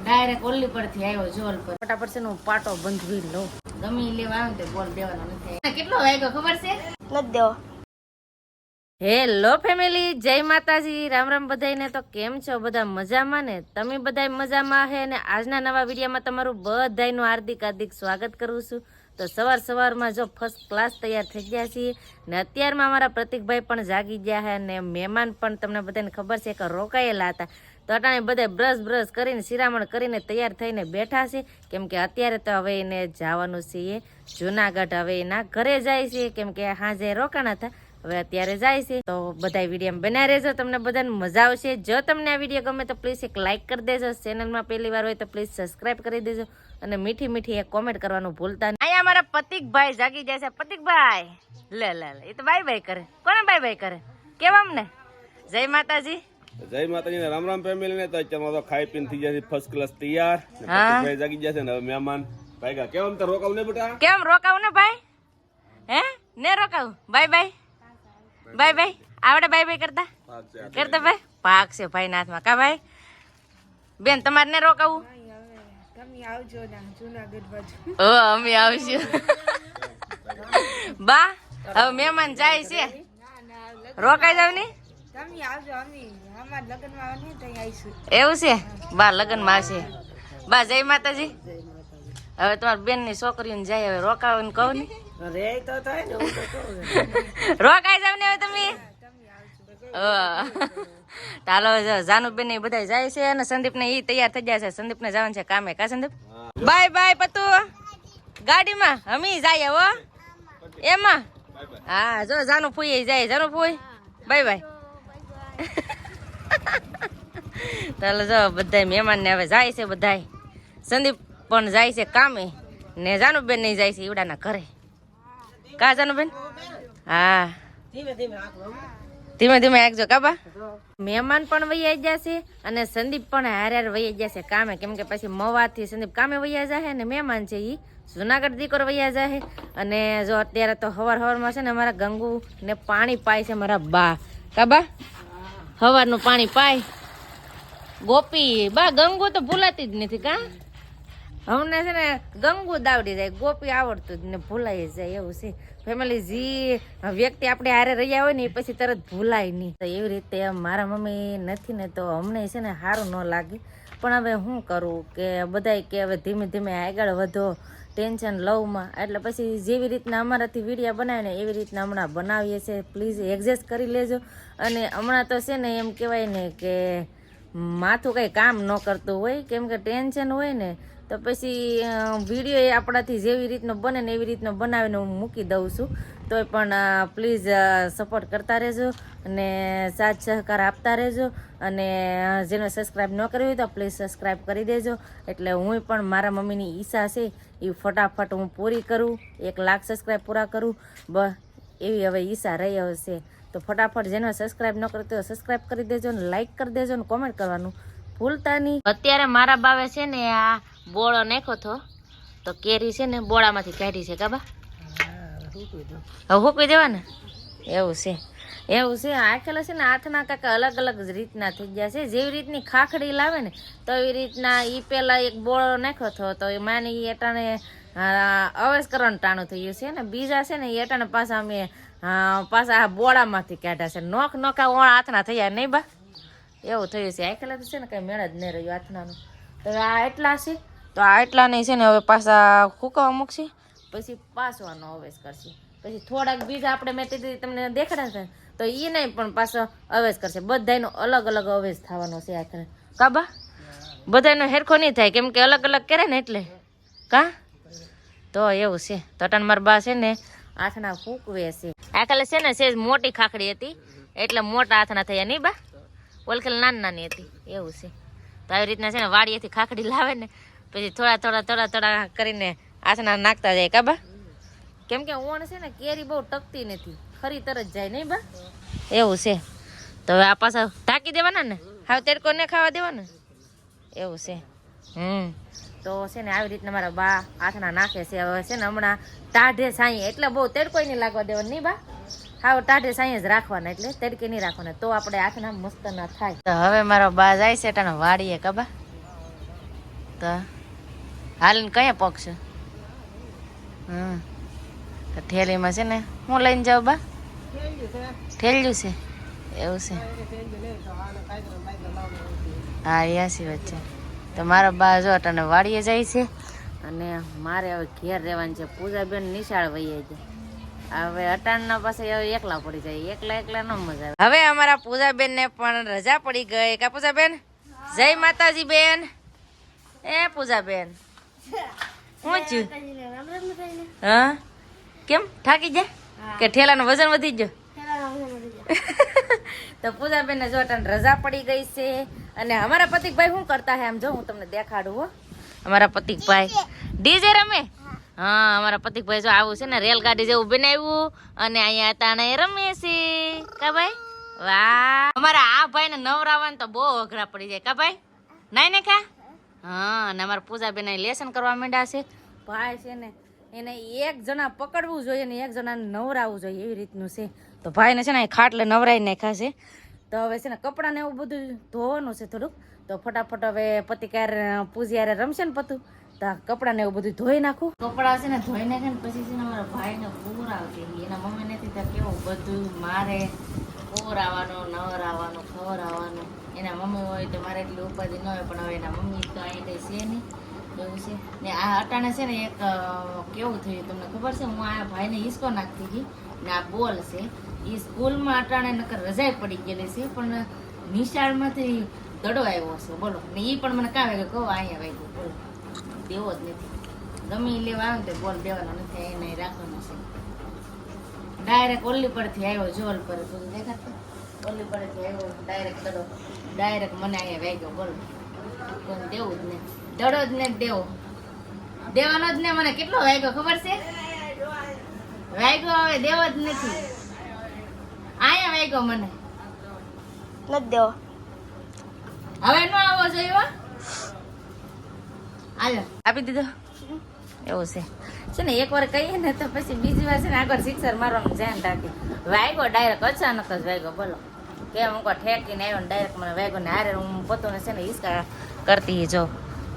Direct ઓલી પરથી આવ્યો જોલ પર ફટાફટ છે હું પાટો બંધવી લઉં ગમી લેવા આવે તો બોલ દેવાનો નથી કેટલો વાગ્યો ખબર છે નથી દેવો હેલો ફેમિલી જય માતાજી રામ રામ બધાઈને તો કેમ છો બધા મજામાં ને તમે બધા મજામાં હે ને આજના નવા વિડીયોમાં તમારું બધાયનું હાર્દિક સ્વાગત કરું છું તો સવારમાં જો ફર્સ્ટ ક્લાસ તૈયાર થઈ ગયા છીએ ને અત્યારમાં અમારા પ્રતિકભાઈ પણ જાગી ગયા છે અને મહેમાન પણ તમને બધાને ખબર છે કે રોકાયેલા હતા તો અટાણે બધા બ્રશ કરીને શિરામણ કરીને તૈયાર થઈને બેઠા છે કેમ કે અત્યારે તો હવે એને જવાનું છે જુનાગઢ હવે એના ઘરે જાય છે કેમ કે હાજે રોકાણા હતા હવે અત્યારે જાય છે તો બધા વિડીયો બનાવી રહેજો તમને બધાને મજા આવશે જો તમને આ વિડીયો ગમે તો પ્લીઝ એક લાઇક કરી દેજો ચેનલમાં પહેલી વાર હોય તો પ્લીઝ સબસ્ક્રાઇબ કરી દેજો અને મીઠી એક કોમેન્ટ કરવાનું ભૂલતા નહીં અહીંયા અમારા પતિકભાઈ જાગી જાય છે પતિકભાઈ લે એ તો બાય કરે કોને બાય કરે કેવા અમને જય માતાજી ને રામ ફેમિલી ને તો અત્યારે ખાઈ પીને થઈ જાય ફર્સ્ટ ક્લાસ તૈયાર પતિકભાઈ જાગી જશે ને હવે મહેમાન ભાઈ કેમ તો રોકાવ ને બેટા કેમ રોકાવ ને ભાઈ હે ને રોકાવ બાય આવડે બાય કરતા ભાઈ પાક છે ભાઈ નાથમાં કા ભાઈ બેન તમારે ને રોકાવું અમે આવશું બા હવે મહેમાન જાય છે રોકાઈ જાવ ને એવું છે બા લગ્ન માં આવશે બા જય માતાજી હવે તમારા બેન ની છોકરીઓ જાય હવે રોકાવ કહું ને રોકાઈ જાવ ને હવે તમે ચાલો જાનુબેન ને બધા જાય છે અને સંદીપ ને ઈ તૈયાર થઈ ગયા છે સંદીપ ને જવાનું છે કામે કા સંદીપ બાય પતુ ગાડીમાં હમી જાય હો એમાં હા જો જાનુ ફૂઈ જાય જાનુ ફૂઈ બાય ચાલો જો બધા મહેમાન ને હવે જાય છે બધા સંદીપ પણ જાય છે કામે ને જાનુબેન ને જાય છે ઈવડાના ઘરે કા જાનુબેન હા ધીમે આગજો કાબા મહેમાન પણ વૈયા જશે અને સંદીપ પણ હારે વૈયા જશે કામે કેમ કે પછી મવાથી સંદીપ કામે વૈયા જાય ને મહેમાન છે ઈ જુનાગઢ દીકરો વૈયા જાય અને જો અત્યારે તો હવારમાં છે ને અમારા ગંગુ ને પાણી પાય છે મારા બા કાબા હવારનું પાણી પાય ગોપી બા ગંગુ તો ભૂલાતી જ નથી કા અમને છે ને ગંગુ દાવડી જાય ગોપી આવડતું જ ને ભૂલાઈ જાય એવું છે ફેમિલી જે વ્યક્તિ આપણે હારે રહ્યા હોય ને એ પછી તરત ભૂલાય નહીં તો એવી રીતે મારા મમ્મી નથી ને તો અમને છે ને સારું ન લાગે પણ હવે શું કરું કે બધાય કે હવે ધીમે આગળ વધો ટેન્શન લવમાં એટલે પછી જેવી રીતના અમારાથી વિડીયો બનાવે ને એવી રીતના હમણાં બનાવીએ છીએ પ્લીઝ એડજસ્ટ કરી લેજો અને હમણાં તો છે ને એમ કહેવાય ને કે માથું કંઈ કામ ન કરતું હોય કેમ કે ટેન્શન હોય ને તો પછી વિડીયો એ આપણાથી જેવી રીતનો બને ને એવી રીતનો બનાવીને હું મૂકી દઉં છું તોય પણ પ્લીઝ સપોર્ટ કરતા રહેજો અને સાથ સહકાર આપતા રહેજો અને જેને સબસ્ક્રાઈબ ન કર્યું હોય તો પ્લીઝ સબસ્ક્રાઈબ કરી દેજો એટલે હું પણ મારા મમ્મીની ઈચ્છા છે એ ફટાફટ હું પૂરી કરું 1 લાખ સબસ્ક્રાઈબ પૂરા કરું એવી હવે ઈચ્છા રહી હશે તો ફટાફટ જેને સબસ્ક્રાઈબ ન કર્યું તો સબસ્ક્રાઈબ કરી દેજો ને લાઈક કરી દેજો ને કોમેન્ટ કરવાનું ભૂલતા નહીં અત્યારે મારા બાવે છે ને આ બોળો નાખ્યો હતો તો કેરી છે ને બોળામાંથી કાઢી છે કાબા હવે હૂકવી દેવા ને એવું છે આખેલા છે ને હાથના કાંક અલગ જ રીતના થઈ ગયા છે જેવી રીતની ખાખડી લાવે ને તો એવી રીતના એ પેલા એક બોળો નાખ્યો હતો તો એ માની એટાણે અવેશ કરવાનું ટાણું થઈ ગયું છે ને બીજા છે ને એ એટાણે પાછા અમે પાછા બોળામાંથી કાઢ્યા છે નોખા ઓળા હાથના થયા નહીં બા એવું થયું છે આખેલા તો છે ને કઈ મેળ જ નહીં રહ્યું હાથનાનું તો આ એટલા છે તો આ એટલા નહીં છે ને હવે પાછા ફૂંકવા મૂકશે પછી પાસવાનો અવેશ કરશે પછી થોડાક બીજા આપણે મેં તમને દેખાડે તો એ નહીં પણ પાછો અવેશ કરશે બધાનો અલગ અવેશ થવાનો છે આખરે કાબા બધાનો હેરખો નહીં થાય કેમ કે અલગ કરે ને એટલે કા તો એવું છે તો અટાણ મારા બા છે ને હાથના ફૂંકવે છે આખલે છે ને સેજ મોટી ખાખડી હતી એટલે મોટા હાથના થયા નહીં બા ઓલખેલ નાની હતી એવું છે તો આવી રીતના છે ને વાડીએથી ખાખડી લાવે ને પછી થોડા કરીને હાથના નાખતા જાય કાબા કેમ કે ઓણ છે ને કેરી બહુ ટકતી નથી ખરી તરત જાય નહીં બા એવું છે તો હવે આ પાછા ઢાંકી દેવાના ને હવે તેડકો ને ખાવા દેવાના એવું છે તો છે ને આવી રીતના મારા બા હાથના નાખે છે હવે છે ને હમણાં ટાઢે સાંઈ એટલે બહુ તેડકો નહીં લાગવા દેવાનું નહીં બા હાવ ટાઢે સાંઈ જ રાખવાના એટલે તડકે નહીં રાખવાના તો આપણે હાથના મસ્ત ના થાય તો હવે મારો બા જાય છે ટાણા વાડીએ કાબા તો હાલીને કયા પગ છે? હા તો થેલીમાં છે ને હું લઈને જાઉં બા? થેલ્યું છે એવું છે. હા યાસી વાત છે. તો મારા બા જો અટાણે વાડીએ જાય છે અને મારે હવે ઘેર રહેવાનું છે. પૂજાબેન નિશાળ વહી જાય. હવે અટાણના પાસે હવે એકલા પડી જાય. એકલા ન મજા આવે. હવે અમારા પૂજાબેન ને પણ રજા પડી ગઈ. કા પૂજાબેન? જય માતાજી બેન. એ પૂજાબેન શું થયું? હા કેમ થાકી જાય કે ઠેલાનું વજન વધી ગયો? તો પૂજાબેન ને જો અટાણે રજા પડી ગઈ છે. અને અમારા પતિકભાઈ શું કરતા હે આમ જો હું તમને દેખાડું હો. અમારા પતિકભાઈ ડીજે રમે. હા અમારા પતિકભાઈ જો આવું છે ને રેલગાડી જેવું બનાવ્યું અને અહીંયા તાણે રમે છે. કા ભાઈ? વાહ. અમારા આ ભાઈ ને નવરાવાનું તો બહુ અઘરા પડી જાય. કા ભાઈ? નાઈ ને કા? હા અને અમારા પૂજાબેન લેસન કરવા માંડ્યા છે. ભાઈ છે ને એને એક જણા પકડવું જોઈએ ને એક જણાને નવરાવવું જોઈએ એવી રીતનું છે. તો ભાઈને છે ને ખાટલે નવરાઈ નાખ્યા છે. તો હવે છે ને કપડાં ને એવું બધું ધોવાનું છે થોડુંક. તો ફટાફટ હવે પતિ ક્યારે પૂજ્યારે રમશે ને પતું તો કપડાં ને એવું બધું ધોઈ નાખું. કપડાં છે ને ધોઈ નાખે ને પછી છે ને મારા ભાઈને પૂર આવતી એના મમ્મી નથી ત્યાં કેવું બધું મારે પૂર આવવાનું નવરાવવાનું ખવડાવવાનું. એના મમ્મી હોય તો મારે એટલી ઉપાધિ ન હોય પણ હવે એના મમ્મી તો અહીં કઈ છે નહીં એવું છે. ને આ અટાણે છે ને એક કેવું થયું તમને ખબર છે? હું આ ભાઈને હિસકો નાખતી હતી ને આ બોલ છે એ સ્કૂલમાં અટાણે નકર રજાઈ પડી ગયેલી છે પણ નિશાળમાંથી દડો આવ્યો છે બોલો. ને એ પણ મને કાં વાગ્યો કહો અહીંયા વાગ્યો બોલો. દેવો જ નથી. ગમે એ લેવા આવે ને તો બોલ દેવાનો નથી. એને રાખવાનો છે. ડાયરેક્ટ ઓલી પરથી આવ્યો જોલ પર બધું દેખાતું. ઓલી પરથી આવ્યો ડાયરેક્ટ દડો ડાયરેક્ટ મને અહીંયા વાગ્યો બોલો. કોઈ દેવું જ નહીં. દડો જ ને દેવો દેવાનો જ ને. મને કેટલો વાગ્યો ખબર છે? વાગ્યો હવે દેવો જ નથી. આયા વાગ્યો મને નથી દેવો. હવે નો આવો જોઈએ. હાલો આપી દીધો એવું છે ને. એક વાર કહીએ ને તો પછી બીજી વાર છે ને આગળ સિક્સર મારવાનું ધ્યાન રાખી. વાગ્યો ડાયરેક્ટ અચાનક જ વાગ્યો બોલો. કેમ હું ઠેકીને આવ્યો ને ડાયરેક્ટ મને વાગ્યો ને હારે હું પોતોને છે ને હિસકા કરતી જો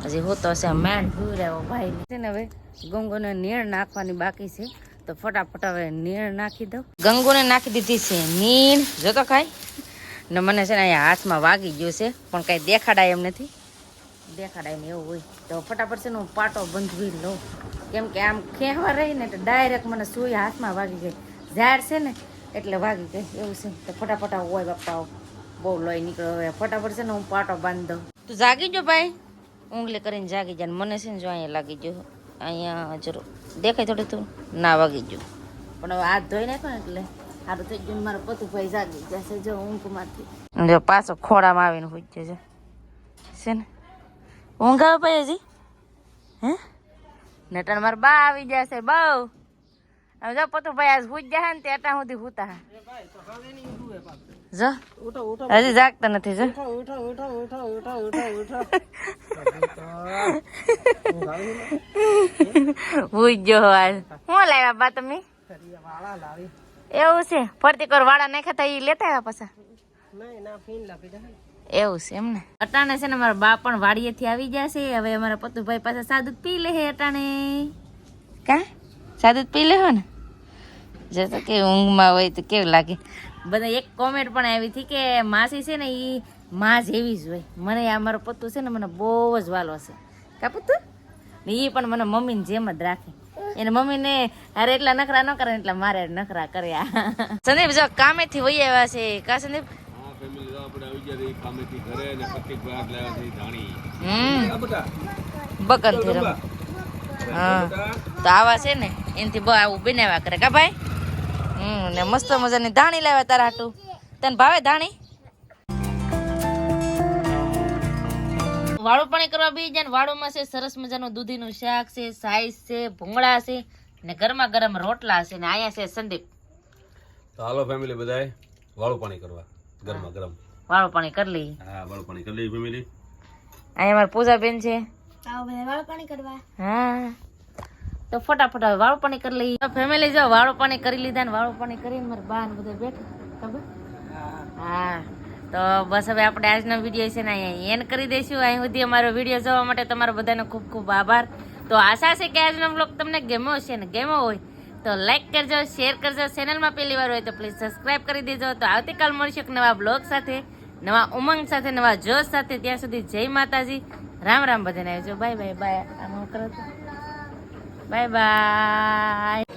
હજી હું તો છે મેન ભૂર્યો ભાઈ છે ને. હવે ગંગોને નીણ નાખવાની બાકી છે તો ફટાફટ હવે નીણ નાખી દઉં. ગંગોને નાખી દીધી છે નીણ જો તો ખાઈ ને. મને છે ને અહીંયા હાથમાં વાગી ગયું છે પણ કાંઈ દેખાડાય એમ નથી. દેખાડાય એમ એવું હોય તો ફટાફટ છે ને હું પાટો બંધવી લઉં. કેમ કે આમ ખેવા રહી ને તો ડાયરેક્ટ મને સુઈ હાથમાં વાગી ગઈ. ઝાડ છે ને એટલે વાગી ગઈ એવું છે. તો ફટાફટ હોય બાપા બહુ લોહી નીકળ્યો. હવે ફટાફટ છે ને હું પાટો બાંધી દઉં. તું જાગી જો ભાઈ ઊંઘલી કરીને જાગી જાય. મને છે ને જો અહીંયા લાગી ગયો. અહીંયા જરૂર દેખાય થોડી તું ના વાગી ગયું પણ હવે હાથ ધોઈ નાખો ને એટલે સારું થઈ ગયું. મારો પતુભાઈ જાગી જશે જો ઊંઘમાંથી. જો પાછો ખોડામાં આવીને હોઈ જશે છે ને. ઊંઘ આવે ભાઈ હજી હે નટણ મારા બા આવી જશે બહુ. હવે જો પતુભાઈ આજ હુઈ જાય ને તે અટા સુધી હુતા જો હજી જાગતા નથી જો. હુઈ ગયો આજ. શું લાવ્યા બા તમે? એવું છે ફરતી કર વાળા નાખ્યા તા એ લેતા આવ્યા પાછા એવું છે એમને. અટાણે છે ને મારા બા પણ વાડીએથી આવી જશે. હવે અમારા પતુભાઈ પાસે સાદું પી લે અટાણે. કા સાદું પી લે હો ને જો તો કે ઊંઘમાં હોય તો કેવું લાગે. બધા એક કોમેન્ટ પણ આવી હતી કે માસી છે ને એ માં જેવી જ હોય. મને આ મારો પત્તુ છે ને મને બહુ જ વાલો છે. કા પત્તુ ને એ પણ મને મમ્મીને જેમ જ રાખે. એને મમ્મીને અરે એટલા નખરા ન કરે એટલે મારે નખરા કર્યા. સંદીપ જો કામેથી વહી આવ્યા છે. કા સંદીપ? બકન થી રમ. હા તો આવા છે ને એનાથી બહુ આવું બનાવ્યા કરે. કા ભાઈ? ને મસ્ત મજાની ધાણી લાવ્યા તારા હાટું. તને ભાવે ધાણી? વાળું પાણી કરવા બી જાય ને વાળુમાં છે સરસ મજાનું દૂધીનું શાક છે, સાઈઝ છે, ભૂંગળા છે ને ગરમા ગરમ રોટલા છે ને અહીંયા છે સંદીપ. તો હાલો ફેમિલી બધાય વાળું પાણી કરવા ગરમા ગરમ વાળું પાણી કરી લઈએ. હા વાળું પાણી કરી લઈએ ફેમિલી. અહીંયા મારી પૂજાબેન છે. વાળું પાણી કરવા. હા તો ફટાફટ હવે વાળું પાણી કરી લઈએ. ફેમિલી જો વાળું પાણી કરી લીધા ને વાળું પાણી કરીને મારા બા ને બધા બેઠા ખબર. હા તો બસ હવે આપણે આજનો વિડીયો છે ને અહીંયા એન્ડ કરી દઈશું. અહીં સુધી અમારો વિડીયો જોવા માટે તમારો બધાનો ખૂબ ખૂબ આભાર. તો આશા છે કે આજનો બ્લોગ તમને ગમ્યો છે ને ગમ્યો હોય તો લાઈક કરજો, શેર કરજો. ચેનલમાં પહેલી વાર હોય તો પ્લીઝ સબસ્ક્રાઈબ કરી દેજો. તો આવતીકાલ મળશું એક નવા બ્લોગ સાથે, નવા ઉમંગ સાથે, નવા જોશ સાથે. ત્યાં સુધી જય માતાજી, રામ રામ બધાને આવજો. Bye bye bye. આમ કરો તો બાય બાય.